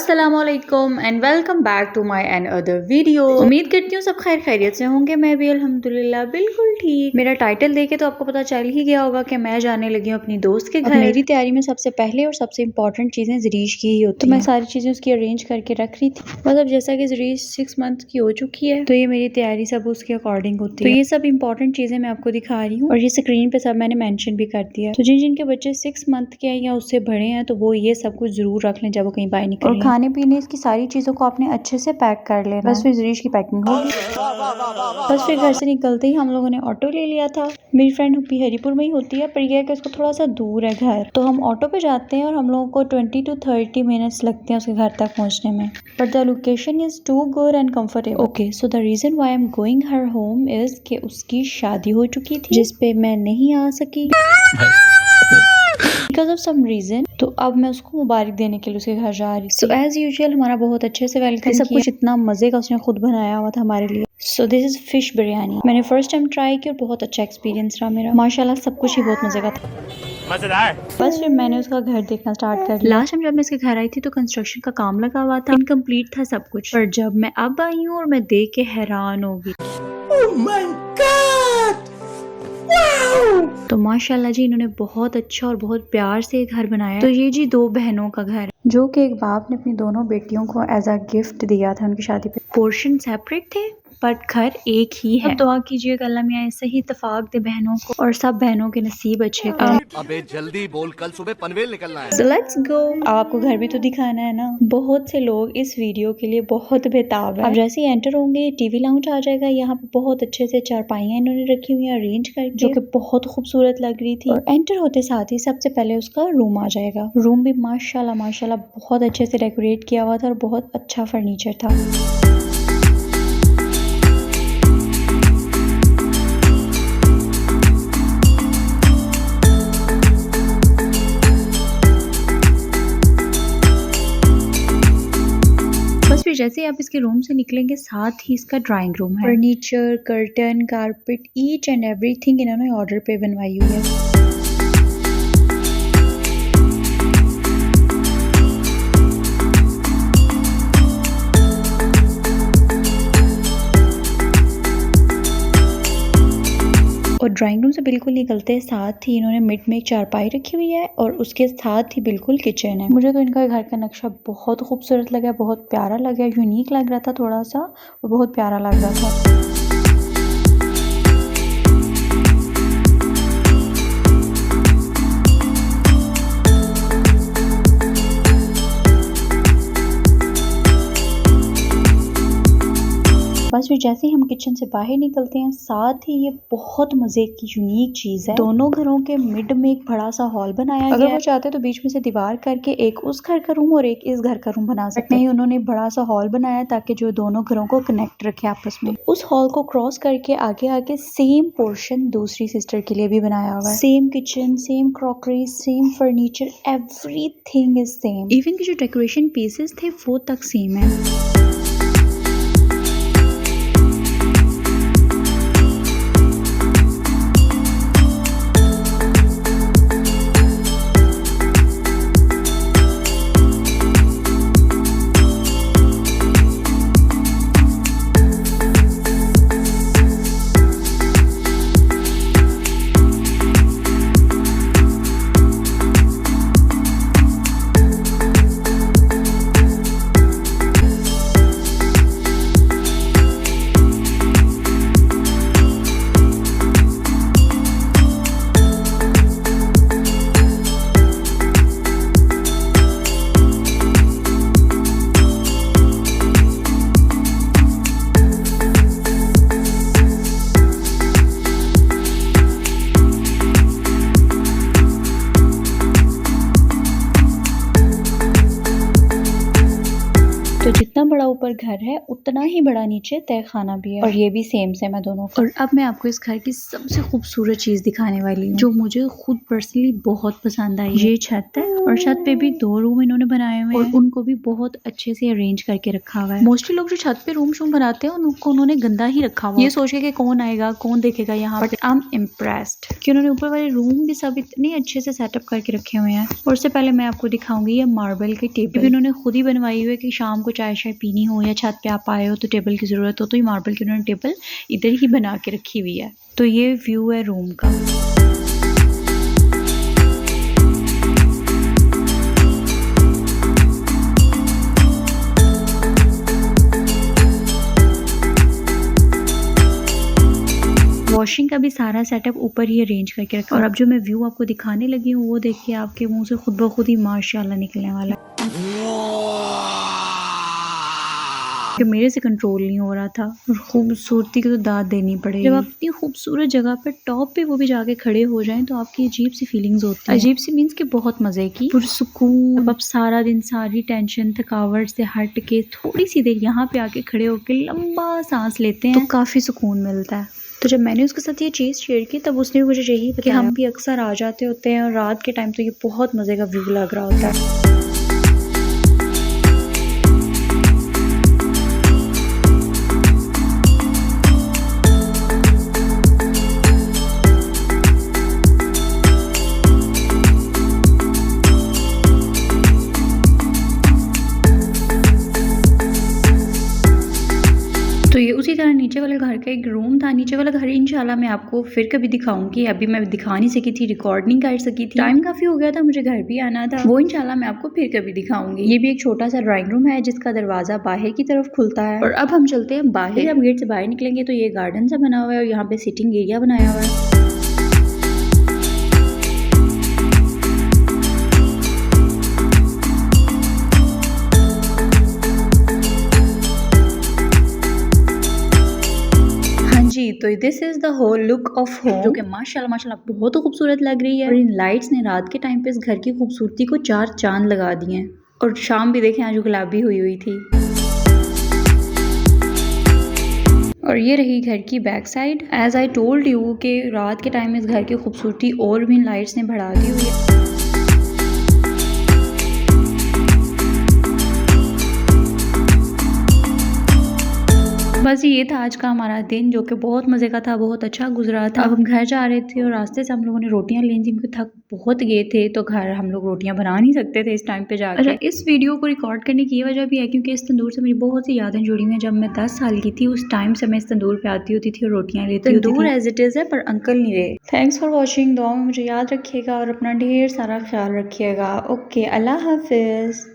अस्सलामुअलैकुम and welcome back to my another video. उम्मीद करती हूँ सब खैर खैरियत से होंगे। मैं भी अल्हम्दुलिल्लाह बिल्कुल ठीक। मेरा टाइटल देखे तो आपको पता चल ही गया होगा कि मैं जाने लगी हूँ अपनी दोस्त के घर। मेरी तैयारी में सबसे पहले और सबसे इम्पोर्टेंट चीजें जरीश की ही होती है, तो मैं सारी चीजें उसकी अरेंज करके रख रही थी। बस अब जैसा कि जरीश 6 मंथ की हो चुकी है तो ये मेरी तैयारी सब उसके अकॉर्डिंग होती है। तो ये सब इम्पोर्टेंट चीजें मैं आपको दिखा रही हूँ और ये स्क्रीन पे सब मैंने मेंशन भी कर दिया। तो जिन जिनके बच्चे 6 मंथ के हैं या उससे बड़े हैं तो वो ये सब कुछ जरूर रख लें जब वो कहीं बाहर निकले। और खाने पीने की सारी चीजों को आपने अच्छे से पैक कर लेना। बस फिर जरीश की पैकिंग होगी। बस फिर घर से निकलते ही हम लोगों ने ऑटो ले लिया था। मेरी फ्रेंड हुप्पी हरीपुर में ही होती है, पर यह है कि उसको थोड़ा सा दूर है घर, तो हम ऑटो पे जाते हैं और हम लोगों को 20 to 30 मिनट्स लगते हैं उसके घर तक पहुंचने में। But the location is too good and comfortable. Okay, so the reason why I am going her home is कि उसकी शादी हो चुकी थी जिस पे मैं नहीं आ सकी बिकॉज ऑफ सम रीजन। तो अब मैं उसको मुबारक देने के लिए उसके घर जा रही थी। सो एज यूजुअल हमारा बहुत अच्छे से वेलकम सब कुछ इतना मजे का उसने खुद बनाया हुआ था हमारे लिए। So this is fish biryani. मैंने फर्स्ट टाइम ट्राई की और बहुत अच्छा एक्सपीरियंस रहा मेरा, माशाल्लाह सब कुछ ही बहुत मजे का था। मजेदार। बस फिर मैंने उसका घर देखना स्टार्ट कर दिया। लास्ट टाइम जब मैं इसके घर आई थी तो कंस्ट्रक्शन का काम लगा हुआ था, इनकम्प्लीट था सब कुछ, पर जब मैं अब आई हूँ और मैं देख के हैरान हो गई। Oh my God! Wow! तो माशाल्लाह जी इन्होंने बहुत अच्छा और बहुत प्यार से घर बनाया। तो ये जी 2 बहनों का घर है जो कि एक बाप ने अपनी दोनों बेटियों को एज अ गिफ्ट दिया था उनकी शादी पे। पोर्शन सेपरेट थे बट घर एक ही है। अब दुआ कीजिएगा अल्लाह मियां ऐसे ही इत्तेफाक दे बहनों को और सब बहनों के नसीब अच्छे करे। अबे जल्दी बोल, कल सुबह पनवेल निकलना है। So let's go। अब आपको घर भी तो दिखाना है ना। बहुत से लोग इस वीडियो के लिए बहुत बेताब है। अब जैसे ही एंटर होंगे टीवी लाउंज आ जाएगा। यहाँ पे बहुत अच्छे से चारपाइयाँ इन्होंने रखी हुई है अरेंज करके, जो कि बहुत खूबसूरत लग रही थी। और एंटर होते साथ ही सबसे पहले उसका रूम आ जाएगा। रूम भी माशाल्लाह माशाल्लाह बहुत अच्छे से डेकोरेट किया हुआ था और बहुत अच्छा फर्नीचर था। फिर जैसे आप इसके रूम से निकलेंगे साथ ही इसका ड्राइंग रूम है। Furniture, curtain, carpet, each and everything इन्होंने ऑर्डर पे बनवाई हुई है। और ड्राइंग रूम से बिल्कुल निकलते साथ ही इन्होंने मिड में एक चारपाई रखी हुई है और उसके साथ ही बिल्कुल किचन है। मुझे तो इनका घर का नक्शा बहुत खूबसूरत लगा, बहुत प्यारा लगा, यूनिक लग रहा था थोड़ा सा और बहुत प्यारा लग रहा था। बस फिर जैसे ही हम किचन से बाहर निकलते हैं साथ ही ये बहुत मजे की यूनिक चीज है। दोनों घरों के मिड में एक बड़ा सा हॉल बनाया गया है। अगर वो चाहते तो बीच में से दीवार करके एक उस घर का रूम और एक इस घर का रूम बना सकते हैं। उन्होंने बड़ा सा हॉल बनाया ताकि जो दोनों घरों को कनेक्ट रखे आपस में। उस हॉल को क्रॉस करके आगे आगे सेम पोर्शन दूसरी सिस्टर के लिए भी बनाया हुआ है। Same kitchen, same crockery, same furniture, everything is same. Even की जो डेकोरेशन पीसेस थे वो तक सेम है। ऊपर घर है उतना ही बड़ा नीचे तय खाना भी है और ये भी सेम है दोनों का। और अब मैं आपको इस घर की सबसे खूबसूरत चीज दिखाने वाली हूँ जो मुझे खुद पर्सनली बहुत पसंद आई। ये छत है और छत पे भी 2 रूम इन्होंने बनाए हुए हैं और उनको भी बहुत अच्छे से अरेंज करके रखा हुआ है। मोस्टली लोग जो छत पे रूम शूम बनाते हैं उनको उन्होंने गंदा ही रखा हुआ, ये सोच के कि कौन आएगा कौन देखेगा यहाँ। बट आई एम इम्प्रेस्ड कि उन्होंने ऊपर वाले रूम भी सब इतने अच्छे से सेटअप करके रखे हुए हैं। और उससे पहले मैं आपको दिखाऊंगी ये मार्बल की टेबल इन्होंने खुद ही बनवाई हुई है कि शाम को चाय शाय पीनी हो या छत पे आप आए हो तो टेबल की जरूरत हो तो ये मार्बल की उन्होंने टेबल इधर ही बना के रखी हुई है। तो ये व्यू है रूम का। वॉशिंग का भी सारा सेटअप ऊपर ही अरेंज करके रखा। और अब जो मैं व्यू आपको दिखाने लगी हूँ वो देखिए आपके मुंह से खुद ब खुद ही माशाल्लाह निकलने वाला कि मेरे से कंट्रोल नहीं हो रहा था। और खूबसूरती की तो दाद देनी पड़ेगी। जब आप इतनी खूबसूरत जगह पर टॉप पे वो भी जाके खड़े हो जाएं तो आपकी अजीब सी फीलिंग्स होती है। अजीब सी मीन्स कि बहुत मजे की पुरसुकून। अब आप सारा दिन सारी टेंशन थकावट से हट के थोड़ी सी देर यहाँ पे आके खड़े होके लंबा सांस लेते हैं तो काफी सुकून मिलता है। तो जब मैंने उसके साथ ये चीज़ शेयर की तब उसने भी मुझे यही बताया कि हम भी अक्सर आ जाते होते हैं और रात के टाइम तो ये बहुत मज़े का व्यू लग रहा होता है। तो ये उसी तरह नीचे वाले घर का एक रूम था। नीचे वाला घर इंशाल्लाह मैं आपको फिर कभी दिखाऊंगी। अभी मैं दिखा नहीं सकी थी, रिकॉर्ड नहीं कर सकी थी, टाइम काफी हो गया था, मुझे घर भी आना था। वो इंशाल्लाह मैं आपको फिर कभी दिखाऊंगी। ये भी एक छोटा सा ड्राइंग रूम है जिसका दरवाजा बाहर की तरफ खुलता है। और अब हम चलते हैं बाहर। जब गेट से बाहर निकलेंगे तो ये गार्डन सा बना हुआ है और यहाँ पे सिटिंग एरिया बनाया हुआ है। तो this is the whole look of home जो कि माशाल्लाह बहुत खूबसूरत लग रही है। और इन लाइट्स ने रात के टाइम पे इस घर की खूबसूरती को 4 चांद लगा दिए हैं। और शाम भी देखें आज गुलाबी हुई थी। और ये रही घर की back side. As I told you कि रात के टाइम में इस घर की खूबसूरती और भी इन लाइट्स ने बढ़ा दी हुई है। बस ये था आज का हमारा दिन जो कि बहुत मजे का था, बहुत अच्छा गुजरा था। अब हम घर जा रहे थे और रास्ते से हम लोगों ने रोटियां ली थी क्योंकि थक बहुत गए थे तो घर हम लोग रोटियां बना नहीं सकते थे इस टाइम पे जाकर। अच्छा, इस वीडियो को रिकॉर्ड करने की वजह भी है क्योंकि इस तंदूर से मेरी बहुत सी यादें जुड़ी हुई हैं। जब मैं 10 साल की थी उस टाइम से मैं इस तंदूर पे आती होती थी और रोटियां लेती होती थी। तंदूर एज इट इज है पर अंकल नहीं रहे। Thanks for watching. दुआ में मुझे याद रखिएगा और अपना ढेर सारा ख्याल रखिएगा। ओके, अल्लाह हाफिज।